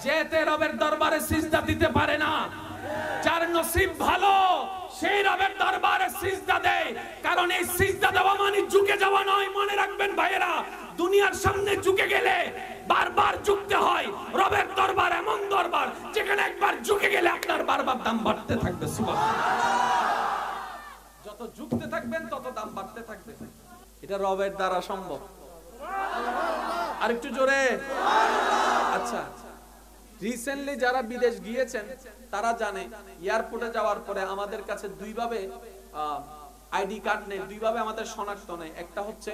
যেতে রবের দরবারে সিজদা দিতে পারে না, যার নসিব ভালো সেই রবের দরবারে সিজদা দেয়। কারণ এই সিজদা দেওয়া মানে ঝুঁকে যাওয়া নয়। মনে রাখবেন ভাইয়েরা, দুনিয়ার সামনে ঝুঁকে গেলে বারবার ঝুঁকতে হয়। রবের দরবার এমন দরবার যেখানে একবার ঝুঁকে গেলে আপনার বারবার দাম বাড়তে থাকবে। সুবহানাল্লাহ। যত ঝুঁকতে থাকবেন তত দাম বাড়তে থাকবে। এটা রবের দ্বারা সম্ভব। আর একটু জোরে। আচ্ছা, রিসেন্টলি যারা বিদেশ গিয়েছেন তারা জানে এয়ারপোর্টে যাওয়ার পরে আমাদের কাছে দুইভাবে আইডি কার্ড নেই, দুইভাবে আমাদের শনাক্ত নেই। একটা হচ্ছে,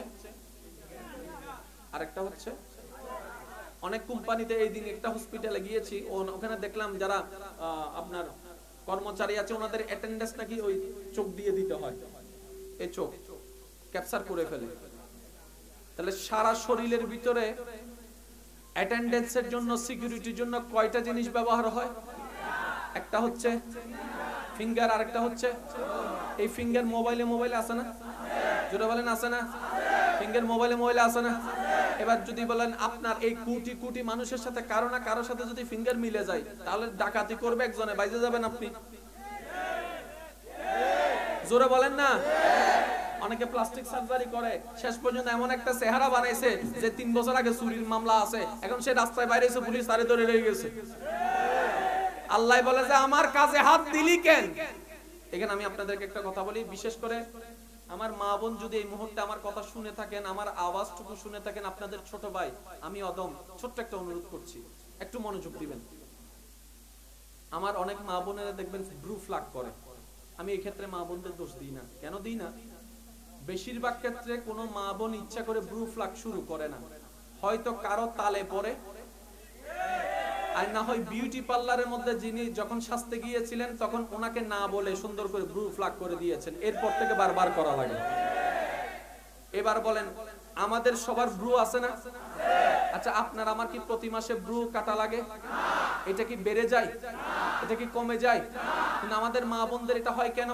আরেকটা হচ্ছে অনেক কোম্পানিতে। এই দিন একটা হসপিটালে গিয়েছি, ওখানে দেখলাম যারা আপনার কর্মচারী আছে ওনাদের অ্যাটেন্ডেন্স নাকি ওই চোখ দিয়ে দিতে হয়, এই চোখ ক্যাপচার করে ফেলে। তাহলে সারা শরীরের ভিতরে অ্যাটেন্ডেন্সের জন্য, সিকিউরিটির জন্য কয়টা জিনিস ব্যবহার হয়? একটা হচ্ছে ফিঙ্গার, আরেকটা হচ্ছে এই ফিঙ্গার। মোবাইলে আছে না? যেটা বলেন আছে না? ফিঙ্গার মোবাইলে আছে না? এবার যদি বলেন আপনার এই কোটি কোটি মানুষের সাথে কারো না কারোর সাথে যদি ফিঙ্গার মিলে যায়, তাহলে ডাকাতি করবে একজনে, বাইজে যাবেন আপনি। জোরে বলেন না? অনেকে প্লাস্টিক সার্জারি করে, শেষ পর্যন্ত এমন একটা চেহারা বানাইছে যে 3 বছর আগে চুরির মামলা আছে, এখন সে রাস্তায় বাইরে এসে পুলিশ তারে ধরে রয়ে গেছে। আল্লাহ বলে যে আমার কাজে হাত দিলি কেন? এখানে আমি আপনাদেরকে একটা কথা বলি, বিশেষ করে আমার মা বোন যদি এই মুহূর্তে আমার কথা শুনে থাকেন, আমার আওয়াজটুকু শুনে থাকেন, আপনাদের ছোট ভাই আমি অদম ছোট্ট একটা অনুরোধ করছি, একটু মনোযোগ দিবেন। আমার অনেক মা বোনেরা দেখবেন ব্রু ফ্লাগ করে। আমি এই ক্ষেত্রে মা বোনদের দোষ দিই না। কেন দিই না? বেশিরভাগ ক্ষেত্রে কোনো মা বোন ইচ্ছা করে ব্রু ফ্লাগ শুরু করে না, হয়তো কারো তালে পড়ে, আর না হয় বিউটি পার্লারের মধ্যে যিনি যখন সাজতে গিয়েছিলেন তখন ওনাকে না বলে সুন্দর করে ব্রু ফ্লাগ করে দিয়েছেন, এরপর থেকে বারবার করা লাগে। এবার বলেন আমাদের সবার ব্রু আছে না? আচ্ছা, আপনার আমার কি প্রতি মাসে ব্রু কাটা লাগে? এটা কি বেড়ে যায়? এটা কি কমে যায়? কিন্তু আমাদের মা বোনদের এটা হয় কেন?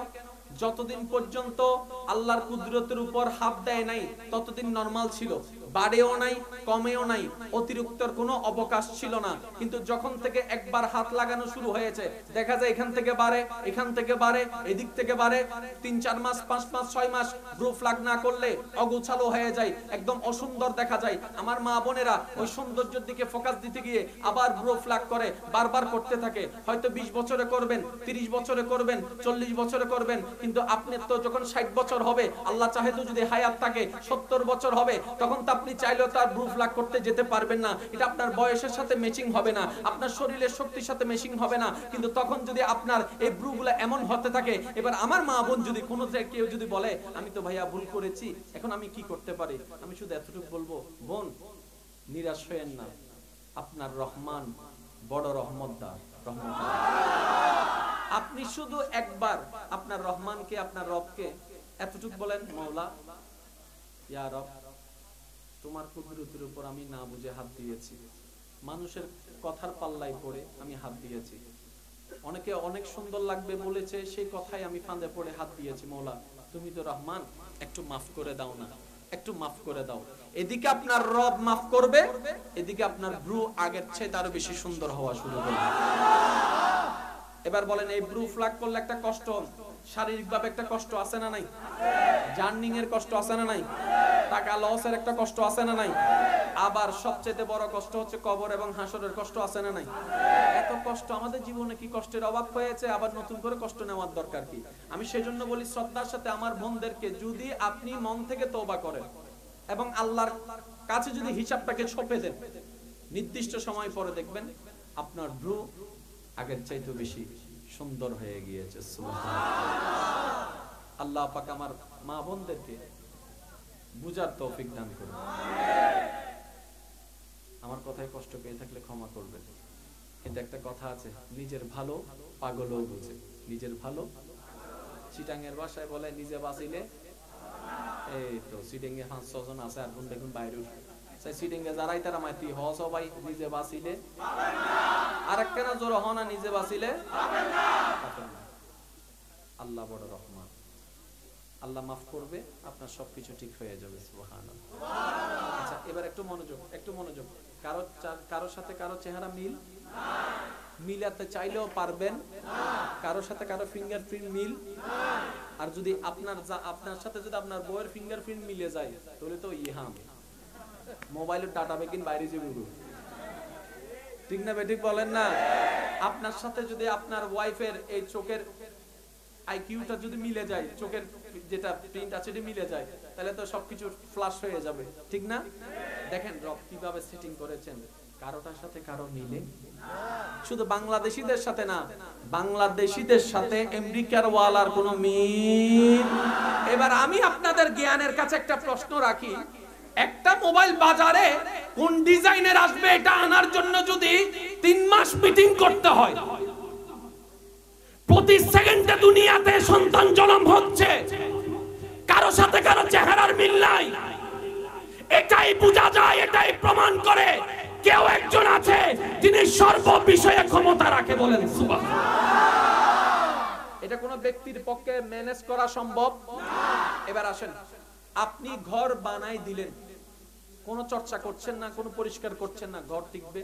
যতদিন পর্যন্ত আল্লাহর কুদরতের উপর হাত দেয় নাই ততদিন নরমাল ছিল, বাড়েও নাই কমেও নাই, অতিরিক্তর কোনো অবকাশ ছিল না। কিন্তু যখন থেকে একবার হাত লাগানো শুরু হয়েছে, দেখা যায় এখান থেকে বাড়ে, এখান থেকে বাড়ে, এদিক থেকে বাড়ে। 3-4 মাস, 5 মাস, 6 মাস ব্রু ফ্লাগ না করলে অগোছালো হয়ে যায়, একদম অসুন্দর দেখা যায়। আমার মা বোনেরা ওই সৌন্দর্যের দিকে ফোকাস দিতে গিয়ে আবার ব্রু ফ্লাগ করে, বারবার করতে থাকে। হয়তো 20 বছরে করবেন, 30 বছরে করবেন, 40 বছরে করবেন, কিন্তু আপনি তো যখন 60 বছর হবে, আল্লাহ চাহে তো যদি হায়াত থাকে 70 বছর হবে, তখন তো আপনি চাইলেও তার ব্রু ফ্লাগ করতে যেতে পারবেন না। এটা আপনার বয়সের সাথে ম্যাচিং হবে না, আপনার শরীরের শক্তির সাথে ম্যাচিং হবে না। কিন্তু তখন যদি আপনার এই ব্রুগুলো এমন হতে থাকে, এবার আমার মা বোন যদি কোনো কেউ যদি বলে আমি তো ভাইয়া ভুল করেছি, এখন আমি কি করতে পারি? আমি শুধু এতটুকু বলবো, বোন নিরাশ হয়েন না, আপনার রহমান বড় রহমতদার, রহমতদার। আপনি শুধু একবার আপনার রহমানকে, আপনার রবকে এতটুকু বলেন, মওলা ইয়া রব, তোমার কুদরতের উপর আমি না বুঝে হাত দিয়েছি, মানুষের কথার পাল্লায় পড়ে আমি হাত দিয়েছি, অনেকে অনেক সুন্দর লাগবে বলেছে সেই কথাই আমি ফাঁদে পড়ে হাত দিয়েছি, মওলা তুমি তো রহমান, একটু মাফ করে দাও না, একটু মাফ করে দাও। এদিকে আপনার রব মাফ করবে, এদিকে আপনার ব্রু আগের চেয়ে আরো বেশি সুন্দর হওয়া শুরু করবে। এবার বলেন এই ব্রু ফ্লাগ করলে একটা কষ্ট, শারীরিকভাবে একটা কষ্ট আছে না নাই? জার্নিং এর কষ্ট আছে না নাই? টাকা লসের একটা কষ্ট আছে না নাই? আবার সবচেয়ে বড় কষ্ট হচ্ছে কবর এবং হাসরের কষ্ট আছে না নাই? এত কষ্ট আমাদের জীবনে কি কষ্টের অভাব হয়েছে? আবার নতুন করে কষ্ট নেওয়ার দরকার কি? আমি সেজন্য বলি শ্রদ্ধার সাথে আমার বোনদেরকে, যদি আপনি মন থেকে তওবা করেন এবং আল্লাহর কাছে যদি হিসাবটাকে ছপে দেন, নির্দিষ্ট সময় পরে দেখবেন আপনার ব্রু আগের চাইতে বেশি সুন্দর হয়ে গিয়েছে। সুবহানাল্লাহ। আল্লাহ পাক আমার মা বোনদেরকে বুঝার তৌফিক দান করুন। আমার কথায় কষ্ট পেয়ে থাকলে ক্ষমা করবেন, কিন্তু একটা কথা আছে, নিজের ভালো পাগলও বুঝে। নিজের ভালো, চিটাঙ্গের ভাষায় বলে নিজে বাঁচিলে, এই তো সিটিংয়ে 5-6 জন আছে, আর কোন দেখুন বাইরে সেই সিটিংয়ে যারাই তারা মাইতি হস ভাই নিজে বাঁচিলে আরেকটা না জোর হনা, নিজে বাঁচিলে আল্লাহ বড় রহমান, আল্লাহ মাফ করবে, আপনার সবকিছু ঠিক হয়ে যাবে। সুবহানাল্লাহ। আচ্ছা, এবার একটু মনোযোগ, একটু মনোযোগ। কারোর সাথে কারো চেহারা মিল মিলাতে চাইলেও পারবেন কারোর সাথে কারো ফিঙ্গারপ্রিন্ট মিল আর যদি আপনার সাথে যদি আপনার বউয়ের ফিঙ্গারপ্রিন্ট মিলে যায় তাহলে তো ইহাম মোবাইলের ডাটা বেকিন বাইরে যাবে ঠিক না বেঠিক বলেন না আপনার সাথে যদি আপনার ওয়াইফের এই চোখের আইকিউটা যদি মিলে যায় চোখের যেটা প্রিন্ট আছে এটা মিলে যায় তাহলে তো সবকিছু ফ্ল্যাশ হয়ে যাবে ঠিক না দেখেন রব কিভাবে সেটিং করেছেন কারোটার সাথে কারো মিলে শুধু বাংলাদেশীদের সাথে না বাংলাদেশীদের সাথে আমেরিকার ওয়ালার কোনো মিল এবার আমি আপনাদের জ্ঞানের কাছে একটা প্রশ্ন রাখি একটা মোবাইল বাজারে কোন ডিজাইনের আসবে এটা আনার জন্য যদি 3 মাস মিটিং করতে হয় প্রতি সেকেন্ডে দুনিয়াতে সন্তান জন্ম হচ্ছে কারো সাথে কারো চেহারার মিল নাই এটাই বোঝা যায় এটাই প্রমাণ করে কেউ একজন আছে যিনি সর্ব বিষয়ে ক্ষমতা রাখে বলেন সুবহানাল্লাহ এটা কোন ব্যক্তির পক্ষে ম্যানেজ করা সম্ভব এবার আসেন আপনি ঘর বানাই দিলেন কোনো চর্চা করছেন না কোনো পরিষ্কার করছেন না ঘর টিকবে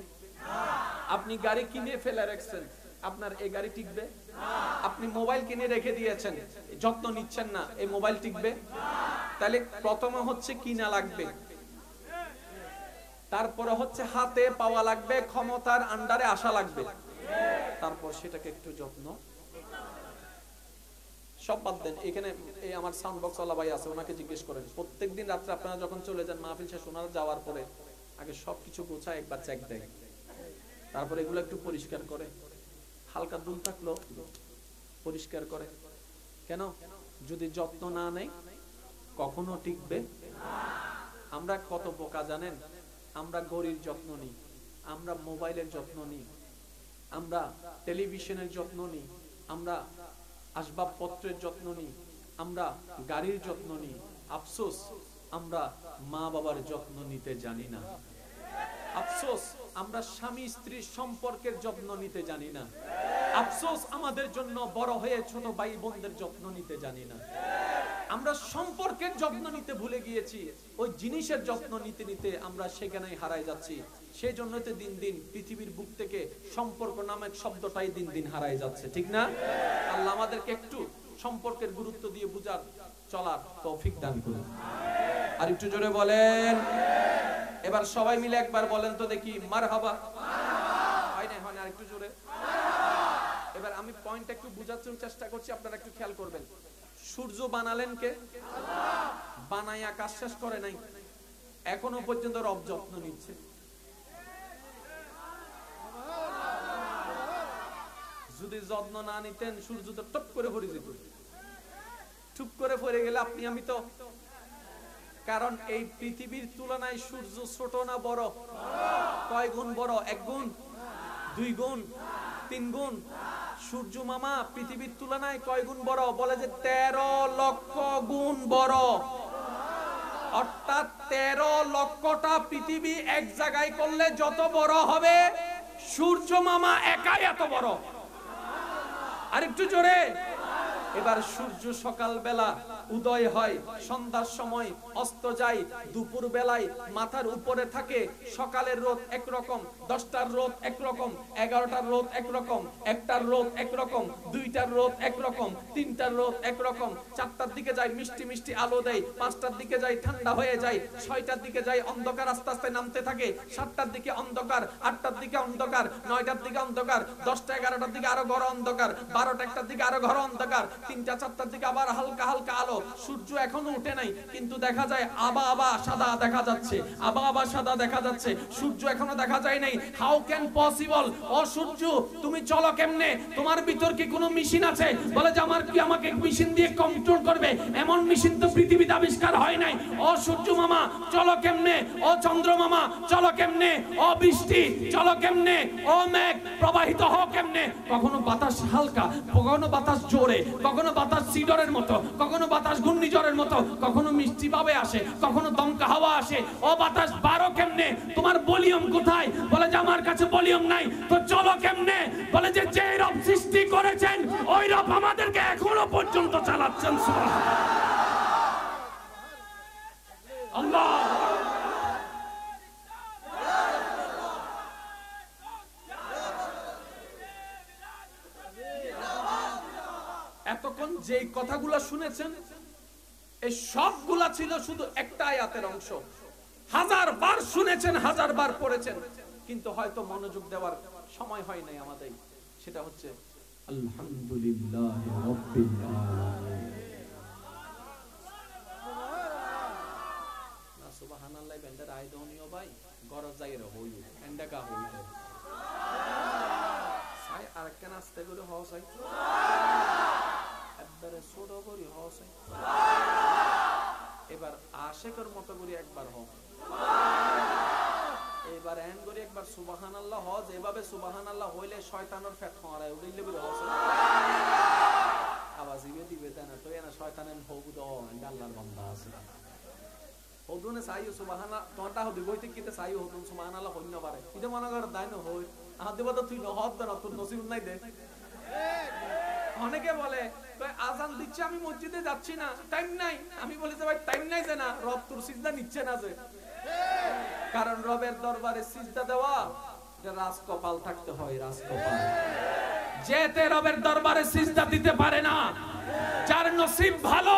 আপনি গাড়ি কিনে ফেলে রাখছেন আপনার এই গাড়ি টিকবে আপনি মোবাইল কিনে রেখে দিয়েছেন যত্ন নিচ্ছেন না এই মোবাইল টিকবে তাহলে প্রথমে হচ্ছে কিনা লাগবে তারপরে হচ্ছে হাতে পাওয়া লাগবে ক্ষমতার আন্ডারে আসা লাগবে তারপর সেটাকে একটু যত্ন সব বাদ দেন এখানে এই আমার সাউন্ড বক্স ওয়ালা ভাই আছে ওনাকে জিজ্ঞেস করেন প্রত্যেকদিন রাতে আপনারা যখন চলে যান মাহফিল শেষ ওনারা যাওয়ার পরে আগে সবকিছু গোছায় একবার চেক দেয় তারপর এগুলো একটু পরিষ্কার করে হালকা দুল থাকলো পরিষ্কার করে কেন যদি যত্ন না নেই কখনো টিকবে আমরা কত বোকা জানেন আমরা ঘড়ির যত্ন নিই আমরা মোবাইলের যত্ন নিই আমরা টেলিভিশনের যত্ন নিই আমরা আসবাবপত্রের যত্ন নিই আমরা গাড়ির যত্ন নিই আফসোস আমরা মা বাবার যত্ন নিতে জানি না আফসোস আমরা স্বামী স্ত্রীর সম্পর্কের যত্ন নিতে জানি না আফসোস আমাদের জন্য বড় হয়ে ছোট ভাই বোনদের যত্ন নিতে জানি না আমরা সম্পর্কের যত্ন নিতে ভুলে গিয়েছি ওই জিনিসের যত্ন নিতে নিতে আমরা সেখানেই হারায় যাচ্ছি সেই জন্যই তো দিন দিন পৃথিবীর বুক থেকে সম্পর্ক নামক শব্দটাই দিন দিন হারায় যাচ্ছে ঠিক না আল্লাহ আমাদেরকে একটু সম্পর্কের গুরুত্ব দিয়ে বুঝার চলার তৌফিক দান করুন আর একটু জোরে বলেন এবার সবাই মিলে একবার বলেন তো দেখি মারহাবা হয় না হয় না আরেকটু জোরে এবার আমি পয়েন্টটা একটু বোঝার চেষ্টা করছি আপনারা একটু খেয়াল করবেন সূর্য বানালেন কে আল্লাহ বানায়া কাজ শেষ করে নাই এখনো পর্যন্ত রব যত্ন নিচ্ছে যদি যত্ন না নিতেন সূর্য তো টপ করে পড়ে যেত টুপ করে পড়ে গেলে আপনি আমি তো কারণ এই পৃথিবীর তুলনায় সূর্য ছোট না বড় কয় গুণ বড় 1 গুণ 2 গুণ 3 গুণ সূর্য মামা পৃথিবীর তুলনায় কয় গুণ বড় বলে যে 13 লক্ষ গুণ বড় অর্থাৎ 13 লক্ষটা পৃথিবী এক জায়গায় করলে যত বড় হবে সূর্য মামা একাই এত বড় আরেকটু জোরে এবার সূর্য সকাল বেলা উদয় হয় সন্ধ্যার সময় অস্ত যায় দুপুর বেলায় মাথার উপরে থাকে সকালের রোদ একরকম 10টার রোদ একরকম 11টার রোদ একরকম 1টার রোদ একরকম 2টার রোদ একরকম 3টার রোদ একরকম 4টার দিকে যায় মিষ্টি মিষ্টি আলো দেয় 5টার দিকে যায় ঠান্ডা হয়ে যায় 6টার দিকে যায় অন্ধকার আস্তে আস্তে নামতে থাকে 7টার দিকে অন্ধকার 8টার দিকে অন্ধকার 9টার দিকে অন্ধকার 10টা 11টার দিকে আরো ঘর অন্ধকার 12টা 1টার দিকে আরো ঘর অন্ধকার 3টা 4টার দিকে আবার হালকা হালকা আলো সূর্য এখনো উঠে নাই কিন্তু দেখা যায় আবা সাদা দেখা যাচ্ছে আবা সাদা দেখা যাচ্ছে সূর্য এখনো দেখা যায় নাই হাউ ক্যান পসিবল ও সূর্য তুমি চলো কেমনে তোমার ভিতর কি কোনো মেশিন আছে বলে যে আমাকে মেশিন দিয়ে কন্ট্রোল করবে এমন মেশিন তো পৃথিবীতে আবিষ্কার হয় নাই ও সূর্য মামা চলো কেমনে ও চন্দ্র মামা চলো কেমনে ও বৃষ্টি চলো কেমনে ও মেঘ প্রবাহিত হও কেমনে কখনো বাতাস হালকা কখনো বাতাস জোরে কখনো বাতাস সিডরের মতো কখনো বাতাস ঘূর্ণিঝড়ের মতো কখনো মিষ্টি ভাবে আসে কখনো দমকা হাওয়া আসে ও বাতাস বারো কেমনে তোমার ভলিউম কোথায় বলে যে আমার কাছে ভলিউম নাই তো চলো কেমনে বলে যে যে রব সৃষ্টি করেছেন ওই রব আমাদেরকে এখনো পর্যন্ত চালাচ্ছেন সুবহানাল্লাহ আল্লাহ এতক্ষণ যেই কথাগুলো শুনেছেন এই সবগুলা ছিল শুধু একটা আয়াতের অংশ। 1000 বার শুনেছেন, 1000 বার পড়েছেন, কিন্তু হয়তো মনোযোগ দেওয়ার সময় হয় নাই আমাদের। সেটা হচ্ছে আলহামদুলিল্লাহ রাব্বিল আলামিন। না সুবহানাল্লাহ বেন্ডার আই দনিও ভাই গরজ যাইরা হই এন্ডা কা হই সাই আরেকটা নাস্তে করে হওয়া চাই একবারে ছোট করে হওয়া চাই। এবার আশেকের মতো করে একবার হোক, এবার এন করে একবার সুবহানাল্লাহ হ, যেভাবে সুবহানাল্লাহ হইলে শয়তানের পেট খরায় উড়িলে করে হওয়া চাই। আওয়াজ দিবে তাই না, তো এনা শয়তানের হবু দ আল্লাহর বান্দা আছে হদুনে সাইও সুবহানাল্লাহ তোটা হদি বইতে কিতে সাইও হদুন সুবহানাল্লাহ হইন পারে ইদে মনে কর দাই না হই আ দেব তো তুই নহদ না তোর নসিব নাই দে। অনেকে বলে আজান দিচ্ছে আমি মসজিদে যাচ্ছি না, টাইম নাই। আমি বলি যে ভাই টাইম নাই যে না, রব তোর সিজদা নিচ্ছে না যে। কারণ রবের দরবারে সিজদা দেওয়া এটা রাজকপাল থাকতে হয়, রাজকপাল। যেতে রবের দরবারে সিজদা দিতে পারে না, যার নসিব ভালো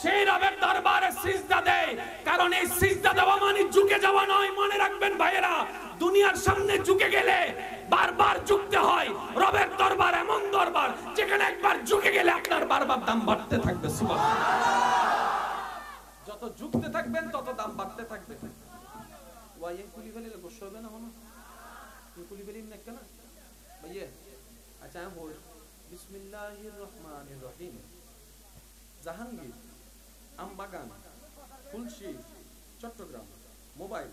সেই রবের দরবারে সিজদা দেয়। কারণ এই সিজদা দেওয়া মানে ঝুঁকে যাওয়া নয়। মনে রাখবেন ভাইয়েরা, দুনিয়ার সামনে ঝুঁকে গেলে বারবার ঝুঁকতে হয়। রবের দরবার এমন দরবার যেখানে একবার ঝুঁকে গেলে আপনার বারবার দাম বাড়তে থাকবে। সুবহানাল্লাহ। যত ঝুঁকতে থাকবেন তত দাম বাড়তে থাকবে। ওয়াইন কুলি ফেলে গোশ হবে না হলো কুলি ফেলি না কেন ভাইয়া? আচ্ছা আমি বল বিসমিল্লাহির রহমানির রহিম। জাহাঙ্গীর, আমবাগান, ফুলশি, চট্টগ্রাম। মোবাইল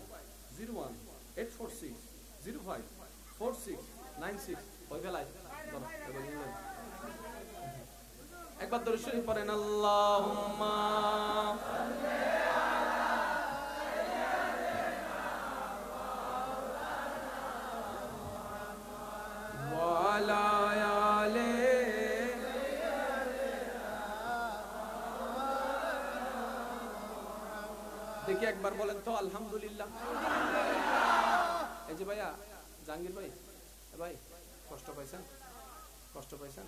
0184605469 ওই বেলায় একবার দরুদ শরীফ পড়েন। আল্লাহুম্মা দেখি একবার বলেন তো আলহামদুলিল্লাহ। এই যে ভাইয়া জাহাঙ্গীর ভাই, ভাই কষ্ট পাইছেন? কষ্ট পাইছেন?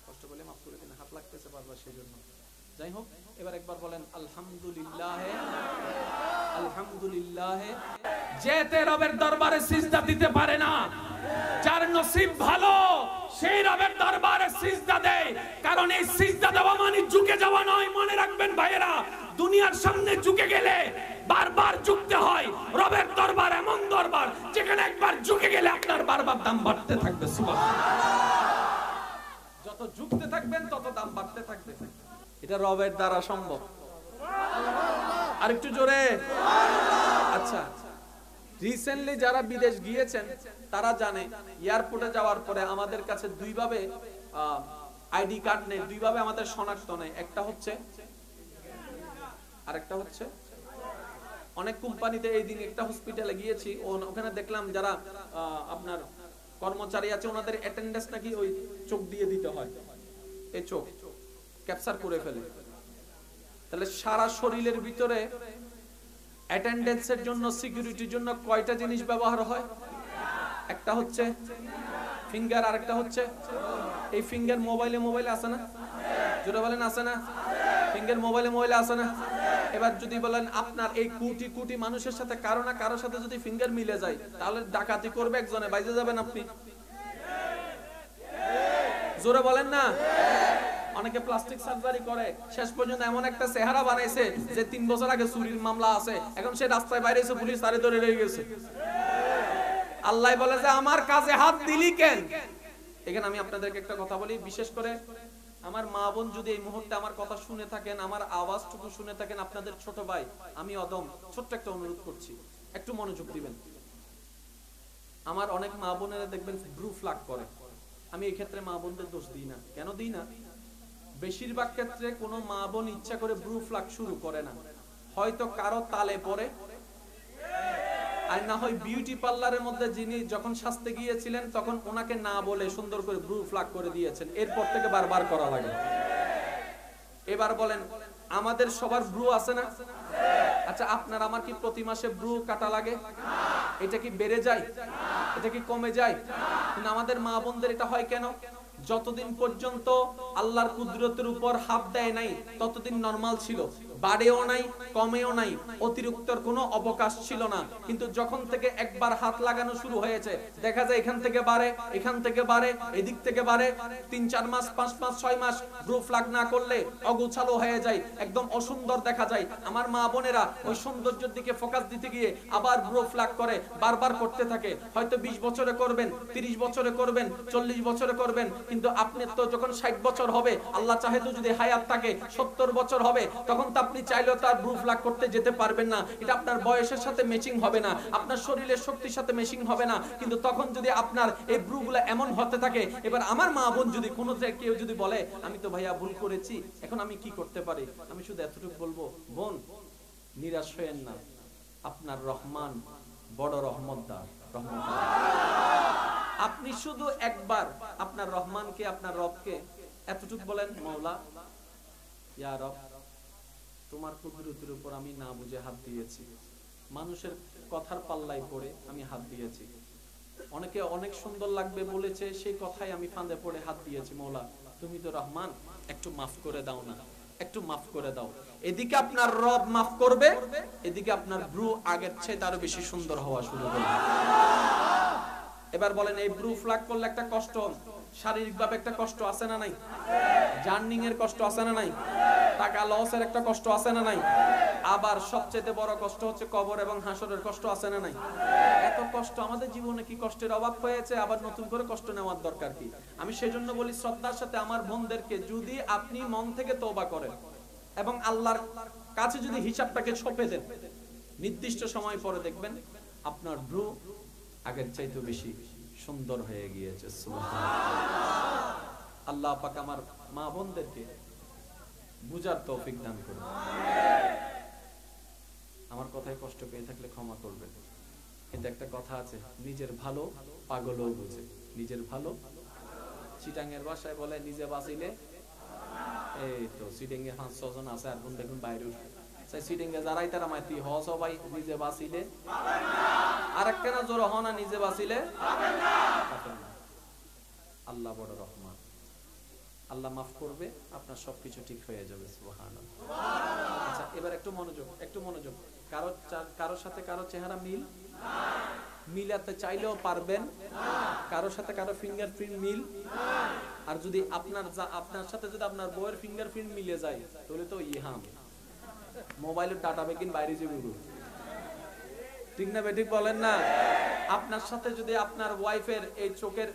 কষ্ট পেলে মাফ করে দিন, হাত লাগতেছে বারবার সেই জন্য। যাই হোক, এবার একবার বলেন আলহামদুলিল্লাহ। আলহামদুলিল্লাহ। যেতে রবের দরবারে সিজদা দিতে পারে না, যার নসিব ভালো সেই রবের দরবারে সিজদা দেয়। কারণ এই সিজদা দেওয়া মানে ঝুঁকে যাওয়া নয়। মনে রাখবেন ভাইয়েরা, দুনিয়ার সামনে ঝুঁকে গেলে বারবার ঝুঁকতে হয়। রবের দরবার এমন দরবার যেখানে একবার ঝুঁকে গেলে আপনার বারবার দাম বাড়তে থাকবে। সুবহানাল্লাহ। যত ঝুঁকতে থাকবেন তত দাম বাড়তে থাকবে। এটা রবের দ্বারা সম্ভব। আরেকটু জোরে। আচ্ছা, রিসেন্টলি যারা বিদেশ গিয়েছেন তারা জানে এয়ারপোর্টে যাওয়ার পরে আমাদের কাছে দুইভাবে আইডি কার্ড নেই, দুইভাবে আমাদের শনাক্ত নেই। একটা হচ্ছে আরেকটা হচ্ছে অনেক কোম্পানিতে। এই দিন একটা হসপিটালে গিয়েছি, ওখানে দেখলাম যারা আপনার কর্মচারী আছে ওনাদের অ্যাটেন্ডেন্স নাকি ওই চোখ দিয়ে দিতে হয়। এই চোখ ক্যাপচার করে ফেলে। তাহলে সারা শরীরের ভিতরে অ্যাটেন্ডেন্সের জন্য, সিকিউরিটির জন্য কয়টা জিনিস ব্যবহার হয়? একটা হচ্ছে ফিঙ্গার, আরেকটা হচ্ছে এই ফিঙ্গার। মোবাইলে আছে না? জোরে বলেন আছে না? ফিঙ্গার মোবাইলে আছে না? এবার যদি বলেন আপনার এই কোটি কোটি মানুষের সাথে কারো না কারোর সাথে যদি ফিঙ্গার মিলে যায় তাহলে ডাকাতি করবে একজনে, বাইজে যাবেন আপনি। জোরে বলেন না? অনেকে প্লাস্টিক সার্জারি করে, শেষ পর্যন্ত এমন একটা চেহারা বানাইছে যে 3 বছর আগে চুরির মামলা আছে, এখন সে রাস্তায় বাইরে এসে পুলিশ তারে ধরে রয়ে গেছে। আল্লাহ বলে যে আমার কাজে হাত দিলি কেন? এখানে আমি আপনাদেরকে একটা কথা বলি, বিশেষ করে আমার মা বোন যদি এই মুহূর্তে আমার কথা শুনে থাকেন, আমার আওয়াজটুকু শুনে থাকেন, আপনাদের ছোট ভাই আমি অদম ছোট্ট একটা অনুরোধ করছি, একটু মনোযোগ দিবেন। আমার অনেক মা বোনেরা দেখবেন ব্রু ফ্লাগ করে। আমি এই ক্ষেত্রে মা বোনদের দোষ দিই না। কেন দিই না? বেশিরভাগ ক্ষেত্রে কোনো মা বোন ইচ্ছা করে ব্রু ফ্লাগ শুরু করে না, হয়তো কারো তালে পড়ে, আর না হয় বিউটি পার্লারের মধ্যে যিনি যখন সাজতে গিয়েছিলেন তখন ওনাকে না বলে সুন্দর করে ব্রু ফ্লাগ করে দিয়েছেন, এরপর থেকে বারবার করা লাগে। এবার বলেন আমাদের সবার ব্রু আছে না? আচ্ছা, আপনার আমার কি প্রতি মাসে ব্রু কাটা লাগে? এটা কি বেড়ে যায়? এটা কি কমে যায়? কিন্তু আমাদের মা বোনদের এটা হয় কেন? যতদিন পর্যন্ত আল্লাহর কুদরতের উপর হাত দেয় নাই ততদিন নরমাল ছিল, বাড়েও নাই কমেও নাই, অতিরিক্তর কোনো অবকাশ ছিল না। কিন্তু যখন থেকে একবার হাত লাগানো শুরু হয়েছে, দেখা যায় এখান থেকে বাড়ে, এখান থেকে বাড়ে, এদিক থেকে বাড়ে, 3-4 মাস 5 মাস 6 মাস ব্রু ফ্লাগ না করলে অগোছালো হয়ে যায়, একদম অসুন্দর দেখা যায়। আমার মা বোনেরা ওই সৌন্দর্যের দিকে ফোকাস দিতে গিয়ে আবার ব্রু ফ্লাগ করে, বারবার করতে থাকে। হয়তো 20 বছরে করবেন, 30 বছরে করবেন, 40 বছরে করবেন, কিন্তু আপনি তো যখন 60 বছর হবে, আল্লাহ চাহে তো যদি হায়াত থাকে 70 বছর হবে, তখন তো আপনি চাইলেও তার ব্রু ফ্লাগ করতে যেতে পারবেন না। এটা আপনার বয়সের সাথে ম্যাচিং হবে না, আপনার শরীরের শক্তির সাথে ম্যাচিং হবে না। কিন্তু তখন যদি আপনার এই ব্রুগুলো এমন হতে থাকে, এবার আমার মা বোন যদি কোনো কেউ যদি বলে আমি তো ভাইয়া ভুল করেছি, এখন আমি কি করতে পারি, আমি শুধু এতটুকু বলবো, বোন নিরাশ হয়েন না, আপনার রহমান বড় রহমতদার, রহমতদার। আপনি শুধু একবার আপনার রহমানকে, আপনার রবকে এতটুকু বলেন, মাওলা ইয়া রব, তোমার কুদরতের উপর আমি না বুঝে হাত দিয়েছি, মানুষের কথার পাল্লায় পড়ে আমি হাত দিয়েছি, অনেকে অনেক সুন্দর লাগবে বলেছে সেই কথাই আমি ফাঁদে পড়ে হাত দিয়েছি, মাওলা তুমি তো রহমান, একটু মাফ করে দাও না, একটু মাফ করে দাও। এদিকে আপনার রব মাফ করবে, এদিকে আপনার ব্রু আগের চেয়ে আরো বেশি সুন্দর হওয়া শুরু করবে। এবার বলেন, এই ব্রু ফ্লাগ করলে একটা কষ্ট, শারীরিকভাবে একটা কষ্ট আছে না নাই? জার্নিং এর কষ্ট আছে না নাই? টাকা লসের একটা কষ্ট আছে না নাই? আবার সবচেয়ে বড় কষ্ট হচ্ছে কবর এবং হাসরের কষ্ট আছে না নাই? এত কষ্ট আমাদের জীবনে কি কষ্টের অভাব হয়েছে? আবার নতুন করে কষ্ট নেওয়ার দরকার কি? আমি সেজন্য বলি শ্রদ্ধার সাথে আমার বোনদেরকে, যদি আপনি মন থেকে তওবা করেন এবং আল্লাহর কাছে যদি হিসাবটাকে ছপে দেন, নির্দিষ্ট সময় পরে দেখবেন আপনার ব্রু আগের চাইতে বেশি সুন্দর হয়ে গিয়েছে। সুবহানাল্লাহ। আল্লাহ পাক আমার মা বোনদেরকে বুঝার তৌফিক দান করুন। আমার কথায় কষ্ট পেয়ে থাকলে ক্ষমা করবেন, কিন্তু একটা কথা আছে, নিজের ভালো পাগলও বুঝে, নিজের ভালো। চিটাঙ্গের ভাষায় বলে নিজে বাঁচিলে, এই তো সিটিংয়ে 5-6 জন আছে, আর দেখুন বাইরে সিটিংয়ে যারাই তারা মাইতি হ সবাই নিজে বাঁচিলে, আর একটা না জোর হনা নিজে বাঁচিলে। আল্লাহ বড় রহমান, আল্লাহ মাফ করবে, আপনার সবকিছু ঠিক হয়ে যাবে। সুবহানাল্লাহ। আচ্ছা, এবার একটু মনোযোগ, একটু মনোযোগ। কারোর সাথে কারো চেহারা মিলাতে চাইলেও পারবেন, কারোর সাথে কারো ফিঙ্গারপ্রিন্ট মিল, আর যদি আপনার সাথে যদি আপনার বউয়ের ফিঙ্গারপ্রিন্ট মিলে যায়, তাহলে তো ইহাম মোবাইলের ডাটা বেকিং বাইরে যাবে, ঠিক না বেঠিক বলেন না? আপনার সাথে যদি আপনার ওয়াইফের এই চোখের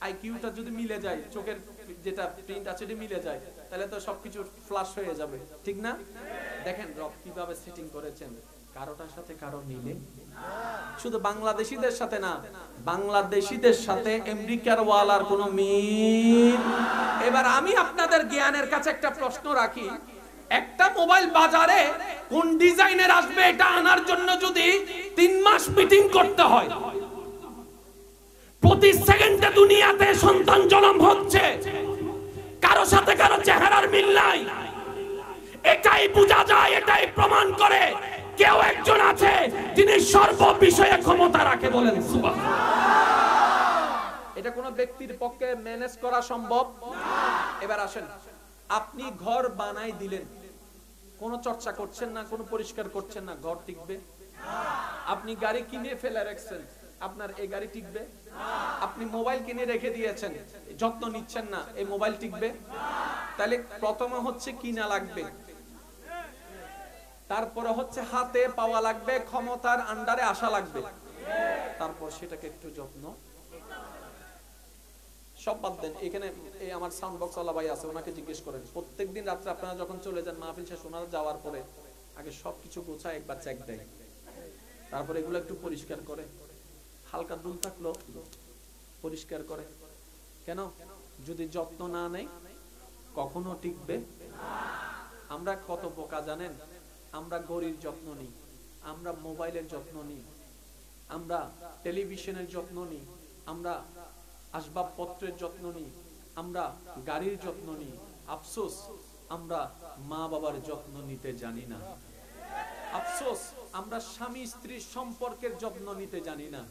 আইকিউটা যদি মিলে যায়, চোখের যেটা প্রিন্ট আছে এটা মিলে যায়, তাহলে তো সবকিছু ফ্ল্যাশ হয়ে যাবে, ঠিক না? দেখেন রব কিভাবে সেটিং করেছেন, কারোটার সাথে কারো মিলে। শুধু বাংলাদেশীদের সাথে না, বাংলাদেশীদের সাথে আমেরিকার ওয়ালার কোনো মিল। এবার আমি আপনাদের জ্ঞানের কাছে একটা প্রশ্ন রাখি, একটা মোবাইল বাজারে কোন ডিজাইনের আসবে এটা আনার জন্য যদি 3 মাস মিটিং করতে হয়, প্রতি সেকেন্ডে দুনিয়াতে সন্তান জন্ম হচ্ছে, কারো সাথে কারো চেহারার মিল নাই, এটাই বোঝা যায়, এটাই প্রমাণ করে কেউ একজন আছে যিনি সর্ব বিষয়ে ক্ষমতা রাখে। বলেন সুবহানাল্লাহ। এটা কোন ব্যক্তির পক্ষে ম্যানেজ করা সম্ভব না। এবার আসেন, আপনি ঘর বানাই দিলেন, কোনো চর্চা করছেন না, কোনো পরিষ্কার করছেন না, ঘর টিকবে? আপনি গাড়ি কিনে ফেলে রাখছেন, আপনার এই গাড়ি টিকবে? আপনি মোবাইল কিনে রেখে দিয়েছেন, যত্ন নিচ্ছেন না, এই মোবাইল টিকবে? তাহলে প্রথমে হচ্ছে কিনা লাগবে, তারপরে হচ্ছে হাতে পাওয়া লাগবে, ক্ষমতার আন্ডারে আসা লাগবে, তারপর সেটাকে একটু যত্ন। সব বাদ দেন, এখানে এই আমার সাউন্ড বক্স ওয়ালা ভাই আছে, ওনাকে জিজ্ঞেস করেন, প্রত্যেকদিন রাত্রে আপনারা যখন চলে যান মাহফিল শেষ, ওনারা যাওয়ার পরে আগে সবকিছু গোছায় একবার চেক দেয়, তারপরে এগুলো একটু পরিষ্কার করে, হালকা দুল থাকলো পরিষ্কার করে। কেন? যদি যত্ন না নেই কখনো টিকবে না। আমরা কত বোকা জানেন? আমরা ঘড়ির যত্ন নিই, আমরা মোবাইলের যত্ন নিই, আমরা টেলিভিশনের যত্ন নিই, আমরা আসবাবপত্রের যত্ন নিই, আমরা গাড়ির যত্ন নিই। আফসোস আমরা মা বাবার যত্ন নিতে জানি না। আফসোস আমরা স্বামী স্ত্রীর সম্পর্কের যত্ন নিতে জানি না।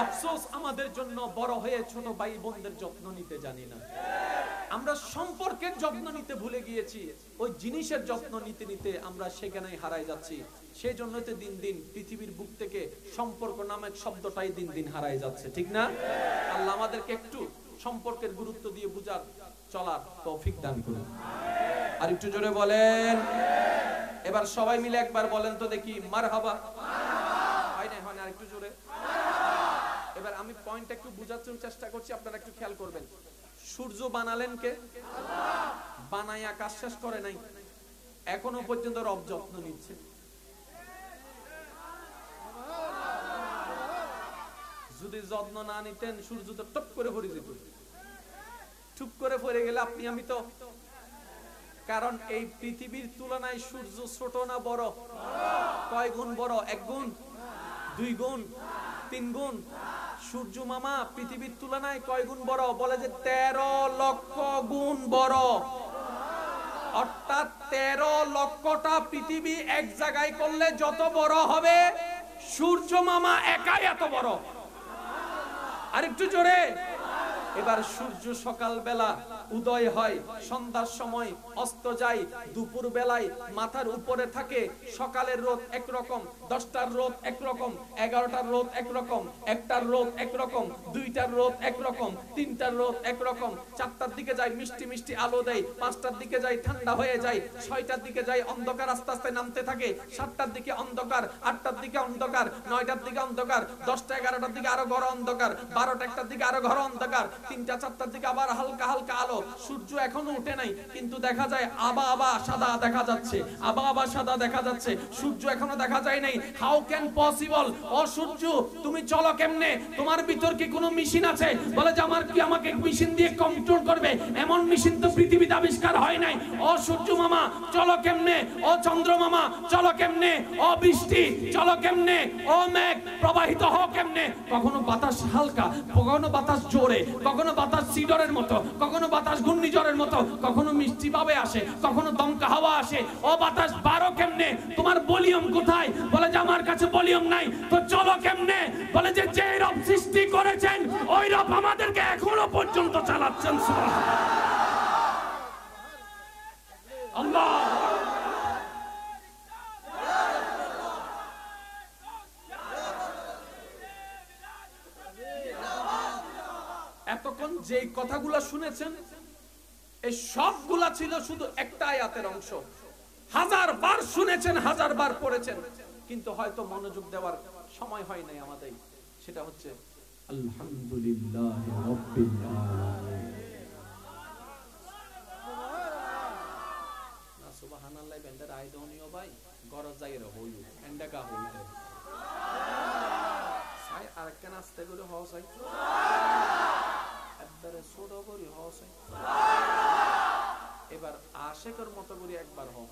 আফসোস আমাদের জন্য বড় হয়ে ছোট ভাই বোনদের যত্ন নিতে জানি না। আমরা সম্পর্কের যত্ন নিতে ভুলে গিয়েছি, ওই জিনিসের যত্ন নিতে নিতে আমরা সেখানেই হারাই যাচ্ছি। সেই জন্য তো দিন দিন পৃথিবীর বুক থেকে সম্পর্ক নামক শব্দটাই দিন দিন হারাই যাচ্ছে, ঠিক না? আল্লাহ আমাদেরকে একটু সম্পর্কের গুরুত্ব দিয়ে বুঝার চলার তৌফিক দান করুন। আর একটু জোরে বলেন। এবার সবাই মিলে একবার বলেন তো দেখি, মারহাবা। হয় না, হয় না, আর একটু জোরে। এবার আমি পয়েন্ট একটু বুঝার চেষ্টা করছি, আপনারা একটু খেয়াল করবেন। সূর্য বানালেন কে? বানাইয়া কাজ শেষ করে নাই, এখনো পর্যন্ত রব যত্ন নিচ্ছে। যদি যত্ন না নিতেন সূর্য তো টপ করে পড়ে যেত। টুপ করে পড়ে গেলে আপনি আমি তো, কারণ এই পৃথিবীর তুলনায় সূর্য ছোট না বড়? কয় গুণ বড়? 1 গুণ, 2 গুণ, 3 গুণ? সূর্য মামা পৃথিবীর তুলনায় কয় গুণ বড়? বলে যে 13 লক্ষ গুণ বড়। অর্থাৎ 13 লক্ষটা পৃথিবী এক জায়গায় করলে যত বড় হবে, সূর্য মামা একাই এত বড়। আরেকটু জোরে। এবার সূর্য সকাল বেলা উদয় হয়, সন্ধ্যার সময় অস্ত যায়, দুপুর বেলায় মাথার উপরে থাকে। সকালের রোদ একরকম, 10টার রোদ একরকম, 11টার রোদ একরকম, 1টার রোদ একরকম, 2টার রোদ একরকম, 3টার রোদ একরকম। 4টার দিকে যায় মিষ্টি মিষ্টি আলো দেয়, 5টার দিকে যায় ঠান্ডা হয়ে যায়, 6টার দিকে যায় অন্ধকার আস্তে আস্তে নামতে থাকে, 7টার দিকে অন্ধকার, 8টার দিকে অন্ধকার, 9টার দিকে অন্ধকার, 10টা 11টার দিকে আরো ঘর অন্ধকার, 12টা 1টার দিকে আরো ঘর অন্ধকার, 3টা 4টার দিকে আবার হালকা হালকা আলো। সূর্য এখনো উঠে নাই, কিন্তু দেখা যায় আবা আবা সাদা দেখা যাচ্ছে, আবা আবা সাদা দেখা যাচ্ছে। সূর্য এখনো দেখা যায় নাই। How can possible? ও সূর্য তুমি চলো কেমনে? তোমার ভিতর কি কোনো মেশিন আছে? বলে যে আমার কি, আমাকে মেশিন দিয়ে কন্ট্রোল করবে এমন মেশিন তো পৃথিবীতে আবিষ্কার হয় নাই। ও সূর্য মামা চলো কেমনে? ও চন্দ্র মামা চলো কেমনে? ও বৃষ্টি চলো কেমনে? ও মেঘ প্রবাহিত হও কেমনে? কখনো বাতাস হালকা, কখনো বাতাস জোরে, কখনো বাতাস সিডরের মতো, কখনো বাতাস ঘূর্ণিঝড়ের মতো, কখনো মিষ্টি ভাবে আসে, কখনো দমকা হাওয়া আসে। ও বাতাস বারো কেমনে? তোমার ভলিউম কোথায়? বলে যে আমার কাছে ভলিউম নাই। তো চলো কেমনে? বলে যে যে রব সৃষ্টি করেছেন ওই রব আমাদেরকে এখনো পর্যন্ত চালাচ্ছেন। আল্লাহ এতক্ষণ যে কথাগুলো শুনেছেন এই সবগুলা ছিল শুধু একটা আয়াতের অংশ। 1000 বার শুনেছেন, 1000 বার পড়েছেন, কিন্তু হয়তো মনোযোগ দেওয়ার সময় হয় নাই আমাদের। সেটা হচ্ছে আলহামদুলিল্লাহ রাব্বিল আলামিন। না সুবহানাল্লাহ বেন্ডার আই দনিও ভাই গরজ যাইরা হইল এন্ডাকা হইল সাই আরেকটা নাস্তে করে হওয়া চাই, একবারে ছোট করে হওয়া চাই। এবার আশেকের মতো করে একবার হোক,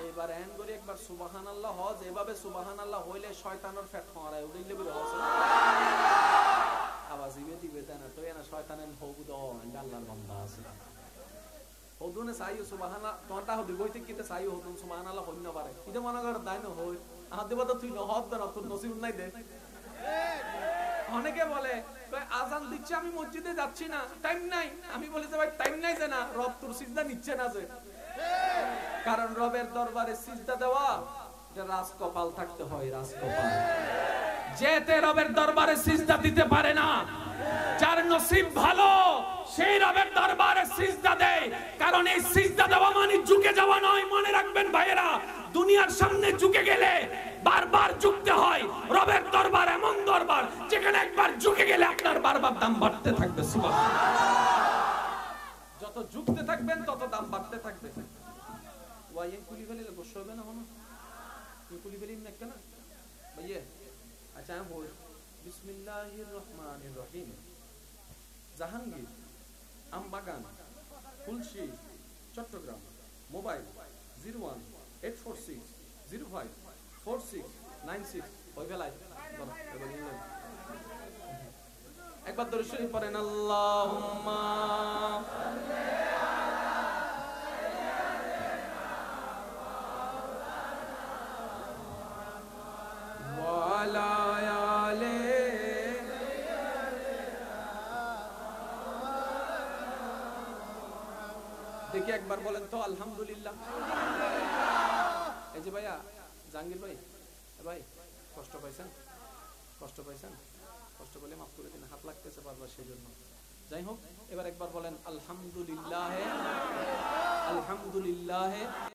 এবার এন করে একবার সুবহানাল্লাহ হজ। এভাবে সুবহানাল্লাহ হইলে শয়তানের ফেট হরায় উড়িলে বলে হজ আওয়াজ দিবে দিবে তাই না? তো এনা শয়তানের হবু দ আল্লাহর বান্দা আছে হদুনে সাইও সুবহানাল্লাহ তোরটা হদি বইতে কিতে সাইও হদুন সুবহানাল্লাহ হই না পারে ইদে মনে কর দাই না হই আহাদ দেবা তো তুই ন হদ না তোর নসিব নাই দে। অনেকে বলে আজান দিচ্ছে আমি মসজিদে যাচ্ছি না, টাইম নাই। আমি বলি যে ভাই টাইম নাই যে না, রব তোর সিজদা নিচ্ছে না যে। কারণ রবের দরবারে সিজদা দেওয়া এটা রাজকপাল থাকতে হয়, রাজকপাল। যেতে রবের দরবারে সিজদা দিতে পারে না, যার নসিব ভালো সেই রবের দরবারে সিজদা দেয়। কারণ এই সিজদা দেওয়া মানে ঝুঁকে যাওয়া নয়। মনে রাখবেন ভাইয়েরা, দুনিয়ার সামনে ঝুঁকে গেলে বারবার ঝুঁকতে হয়। রবের দরবার এমন দরবার যেখানে একবার ঝুঁকে গেলে আপনার বারবার দাম বাড়তে থাকবে। যত ঝুঁকতে থাকবেন তত দাম বাড়তে থাকবে। ওয়াইন কুলি ফেলে গোসল হবে না হনো কুলি ফেলি না কেন ভাইয়া? আচ্ছা আমি বল বিসমিল্লাহির রহমানির রহিম। জাহাঙ্গীর আমবাগান ফুলশি চট্টগ্রাম। মোবাইল 018460544696 ওই বেলায় একবার দরুদ শরীফ পড়েন। আল্লাহুম্মা ওয়া আলা দেখি একবার বলেন তো আলহামদুলিল্লাহ। এই যে ভাইয়া জাহাঙ্গীর ভাই, ভাই কষ্ট পাইছেন? কষ্ট পাইছেন? কষ্ট পেলে মাফ করে দিন, হাত লাগতেছে বারবার সেই জন্য। যাই হোক, এবার একবার বলেন আলহামদুলিল্লাহ, আলহামদুলিল্লাহ।